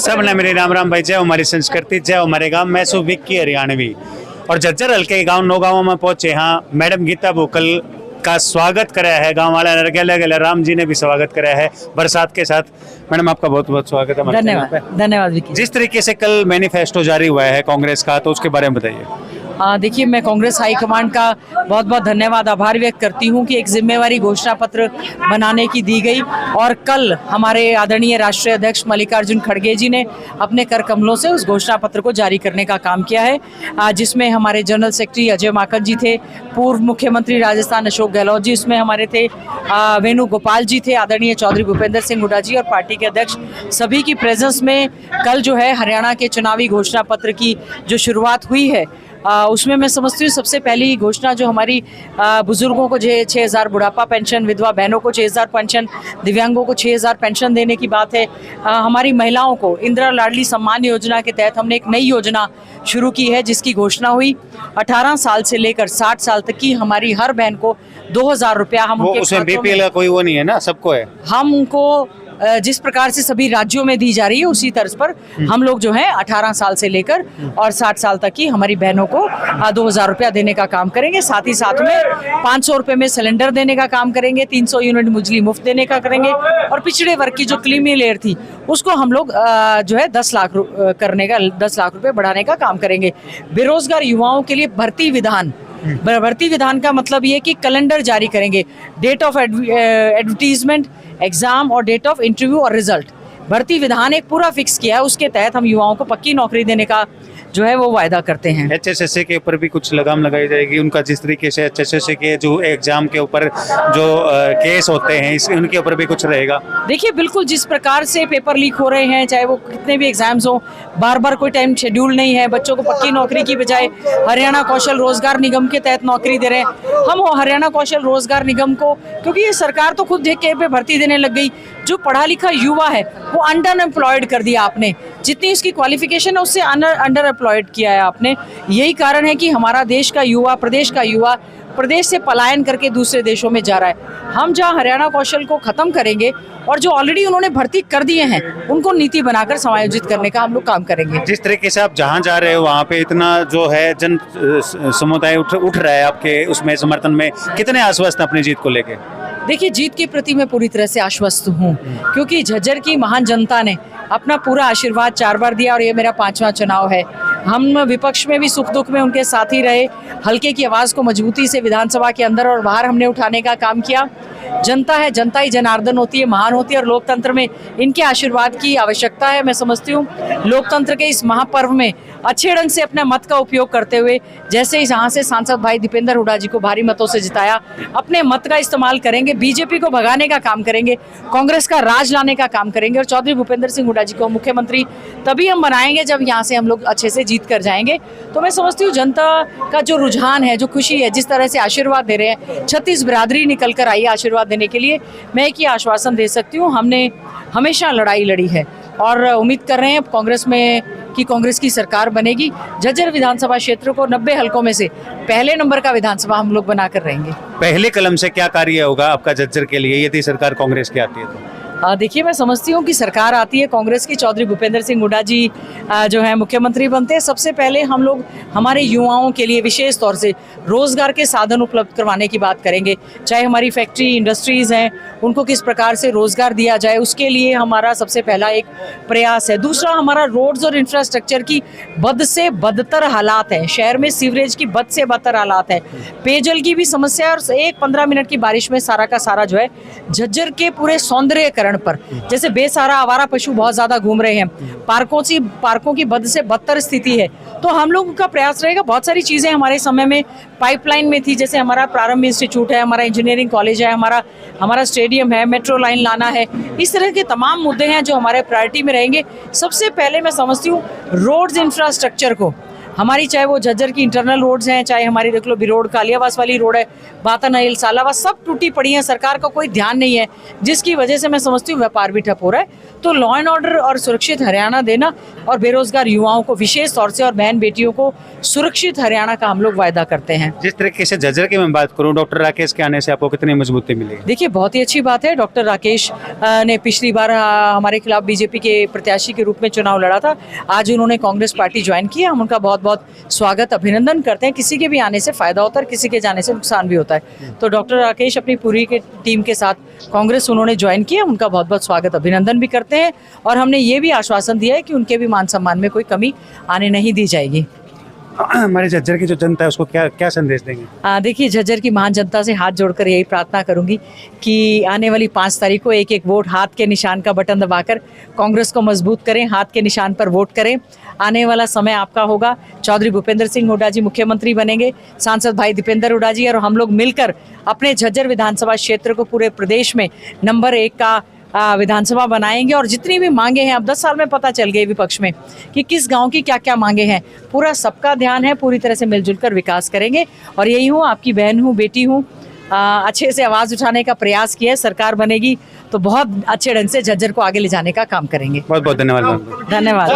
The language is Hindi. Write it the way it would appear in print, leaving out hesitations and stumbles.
सब ने मेरी राम राम भाई। जय हमारी संस्कृति, जय हमारे गांव। मैं सु विक्की हरियाणवी और झज्जर हल्के गांव 9 गांवों में पहुंचे। हाँ, मैडम गीता भूकल का स्वागत कराया है गांव वाला ने, गले गले राम जी ने भी स्वागत कराया है बरसात के साथ। मैडम आपका बहुत बहुत स्वागत है। धन्यवाद धन्यवाद विक्की। जिस तरीके से कल मैनिफेस्टो जारी हुआ है कांग्रेस का, तो उसके बारे में बताइए। देखिए, मैं कांग्रेस हाईकमांड का बहुत बहुत धन्यवाद आभार व्यक्त करती हूं कि एक जिम्मेवारी घोषणा पत्र बनाने की दी गई और कल हमारे आदरणीय राष्ट्रीय अध्यक्ष मल्लिकार्जुन खड़गे जी ने अपने कर कमलों से उस घोषणा पत्र को जारी करने का काम किया है, जिसमें हमारे जनरल सेक्रेटरी अजय माकन जी थे, पूर्व मुख्यमंत्री राजस्थान अशोक गहलोत जी उसमें हमारे थे, वेणुगोपाल जी थे, आदरणीय चौधरी भूपेंद्र सिंह हुड्डा जी और पार्टी के अध्यक्ष, सभी की प्रेजेंस में कल जो है हरियाणा के चुनावी घोषणा पत्र की जो शुरुआत हुई है, उसमें मैं समझती हूँ सबसे पहली घोषणा जो हमारी बुजुर्गों को 6,000 बुढ़ापा पेंशन, विधवा बहनों को 6,000 पेंशन, दिव्यांगों को 6,000 पेंशन देने की बात है। हमारी महिलाओं को इंदिरा लाडली सम्मान योजना के तहत हमने एक नई योजना शुरू की है जिसकी घोषणा हुई 18 साल से लेकर 60 साल तक की हमारी हर बहन को 2,000 रुपया हम उनके उसमें बीपीएल का कोई वो नहीं है ना, सबको है। हम उनको जिस प्रकार से सभी राज्यों में दी जा रही है उसी तर्ज पर हम लोग जो है 18 साल से लेकर और 60 साल तक की हमारी बहनों को 2,000 रुपया देने का काम करेंगे। साथ ही साथ में 500 रुपये में सिलेंडर देने का काम करेंगे, 300 यूनिट मुजली मुफ्त देने का करेंगे और पिछड़े वर्ग की जो क्रीमी लेयर थी उसको हम लोग जो है 10 लाख रुपये बढ़ाने का काम करेंगे। बेरोजगार युवाओं के लिए भर्ती विधान का मतलब ये कि कैलेंडर जारी करेंगे, डेट ऑफ एडवर्टीजमेंट, एग्जाम और डेट ऑफ इंटरव्यू और रिजल्ट। भर्ती विधान एक पूरा फिक्स किया है, उसके तहत हम युवाओं को पक्की नौकरी देने का जो है वो वायदा करते हैं। HSSC के ऊपर भी कुछ लगाम लगाई जाएगी, उनका जिस तरीके से HSSC के जो एग्जाम के ऊपर जो केस होते हैं उनके ऊपर भी कुछ रहेगा। देखिए, बिल्कुल जिस प्रकार से पेपर लीक हो रहे हैं, चाहे वो कितने भी एग्जाम्स हो, बार बार कोई टाइम शेड्यूल नहीं है, बच्चों को पक्की नौकरी की बजाय हरियाणा कौशल रोजगार निगम के तहत नौकरी दे रहे हैं। हम हरियाणा कौशल रोजगार निगम को, क्योंकि ये सरकार तो खुद के पे भर्ती देने लग गई, जो पढ़ा लिखा युवा है वो अंडर एम्प्लॉयड कर दिया आपने, जितनी उसकी क्वालिफिकेशन है उससे अंडर एम्प्लॉयड किया है आपने। यही कारण है कि हमारा देश का युवा, प्रदेश का युवा प्रदेश से पलायन करके दूसरे देशों में जा रहा है। हम जहां हरियाणा कौशल को खत्म करेंगे और जो ऑलरेडी उन्होंने भर्ती कर दिए हैं उनको नीति बनाकर समायोजित करने का हम लोग काम करेंगे। जिस तरीके से आप जहां जा रहे हो वहां पे इतना जो है जन समुदाय उठ रहा है आपके उसमें समर्थन में, कितने आश्वस्त हैं अपनी जीत को लेके? देखिए, जीत के प्रति मैं पूरी तरह से आश्वस्त हूँ, क्योंकि झज्जर की महान जनता ने अपना पूरा आशीर्वाद 4 बार दिया और ये मेरा 5वां चुनाव है। हम विपक्ष में भी सुख दुख में उनके साथ ही रहे, हल्के की आवाज़ को मजबूती से विधानसभा के अंदर और बाहर हमने उठाने का काम किया। जनता है, जनता ही जनार्दन होती है, महान होती है और लोकतंत्र में इनके आशीर्वाद की आवश्यकता है। मैं समझती हूँ लोकतंत्र के इस महापर्व में अच्छे ढंग से अपने मत का उपयोग करते हुए, जैसे यहाँ से सांसद भाई दीपेंद्र हुड्डा जी को भारी मतों से जिताया, अपने मत का इस्तेमाल करेंगे, बीजेपी को भगाने का काम करेंगे, कांग्रेस का राज लाने का काम करेंगे और चौधरी भूपेंद्र सिंह हुड्डा जी को मुख्यमंत्री तभी हम बनाएंगे जब यहाँ से हम लोग अच्छे से जीत कर जाएंगे। तो मैं समझती हूँ जनता का जो रुझान है, जो खुशी है, जिस तरह से आशीर्वाद दे रहे हैं, 36 बिरादरी निकल कर आई आशीर्वाद देने के लिए, मैं एक ही आश्वासन दे सकती हूँ, हमने हमेशा लड़ाई लड़ी है और उम्मीद कर रहे हैं कांग्रेस की सरकार बनेगी। झज्जर विधानसभा क्षेत्र को 90 हलकों में से पहले नंबर का विधानसभा हम लोग बनाकर रहेंगे। पहले कलम से क्या कार्य होगा आपका झज्जर के लिए यदि सरकार कांग्रेस की आती है तो? देखिए, मैं समझती हूँ कि सरकार आती है कांग्रेस की, चौधरी भूपेंद्र सिंह हुड्डा जी जो है मुख्यमंत्री बनते हैं, सबसे पहले हम लोग हमारे युवाओं के लिए विशेष तौर से रोजगार के साधन उपलब्ध करवाने की बात करेंगे। चाहे हमारी फैक्ट्री इंडस्ट्रीज़ हैं, उनको किस प्रकार से रोजगार दिया जाए, उसके लिए हमारा सबसे पहला एक प्रयास है। दूसरा, हमारा रोड्स और इंफ्रास्ट्रक्चर की बद से बदतर हालात है, शहर में सीवरेज की बद से बदतर हालात है, पेयजल की भी समस्या है और एक 15 मिनट की बारिश में सारा का सारा जो है झज्जर के पूरे सौंदर्यकरण पर, जैसे बेसहारा आवारा पशु बहुत ज्यादा घूम रहे हैं, पार्कों की बद से बदतर स्थिति है। तो हम लोगों का प्रयास रहेगा, बहुत सारी चीजें हमारे समय में पाइपलाइन में थी, जैसे हमारा प्रारंभ इंस्टीट्यूट है, हमारा इंजीनियरिंग कॉलेज है, हमारा स्टेडियम है, मेट्रो लाइन लाना है, इस तरह के तमाम मुद्दे हैं जो हमारे प्रायोरिटी में रहेंगे। सबसे पहले मैं समझती हूँ रोड्स इंफ्रास्ट्रक्चर को हमारी चाहे वो झज्जर की इंटरनल रोड्स हैं, चाहे हमारी देख लो बिरोड कालियावास वाली रोड है, बातानहिल सालावास, सब टूटी पड़ी हैं। सरकार का कोई ध्यान नहीं है, जिसकी वजह से मैं समझती हूँ व्यापार भी ठप हो रहा है। तो लॉ एंड ऑर्डर और सुरक्षित हरियाणा देना और बेरोजगार युवाओं को विशेष तौर से और बहन बेटियों को सुरक्षित हरियाणा का हम लोग वायदा करते हैं। जिस तरीके से झज्जर की मैं बात करूं, डॉक्टर राकेश के आने से आपको कितनी मजबूती मिली? देखिए, बहुत ही अच्छी बात है। डॉक्टर राकेश ने पिछली बार हमारे खिलाफ बीजेपी के प्रत्याशी के रूप में चुनाव लड़ा था। आज उन्होंने कांग्रेस पार्टी ज्वाइन की। हम उनका बहुत बहुत स्वागत अभिनंदन करते हैं। किसी के भी आने से फायदा होता है, किसी के जाने से नुकसान भी होता है। तो डॉक्टर राकेश अपनी पूरी के टीम के साथ कांग्रेस उन्होंने ज्वाइन किया, उनका बहुत बहुत स्वागत अभिनंदन भी करते हैं। और हमने ये भी आश्वासन दिया है कि उनके भी मान सम्मान में कोई कमी आने नहीं दी जाएगी। हमारे झज्जर की जो जनता है उसको क्या क्या संदेश देंगे? देखिए, झज्जर की महान जनता से हाथ जोड़कर यही प्रार्थना करूंगी कि आने वाली 5 तारीख को एक एक वोट हाथ के निशान का बटन दबाकर कांग्रेस को मजबूत करें, हाथ के निशान पर वोट करें। आने वाला समय आपका होगा। चौधरी भूपेंद्र सिंह हुड्डा जी मुख्यमंत्री बनेंगे, सांसद भाई दीपेंद्र हुड्डा जी और हम लोग मिलकर अपने झज्जर विधानसभा क्षेत्र को पूरे प्रदेश में नंबर 1 का विधानसभा बनाएंगे। और जितनी भी मांगे हैं, अब 10 साल में पता चल गई विपक्ष में कि किस गांव की क्या क्या मांगे हैं। पूरा सबका ध्यान है, पूरी तरह से मिलजुल कर विकास करेंगे। और यही हूँ, आपकी बहन हूँ, बेटी हूँ। अच्छे से आवाज़ उठाने का प्रयास किया है। सरकार बनेगी तो बहुत अच्छे ढंग से झज्जर को आगे ले जाने का काम करेंगे। बहुत बहुत धन्यवाद। धन्यवाद।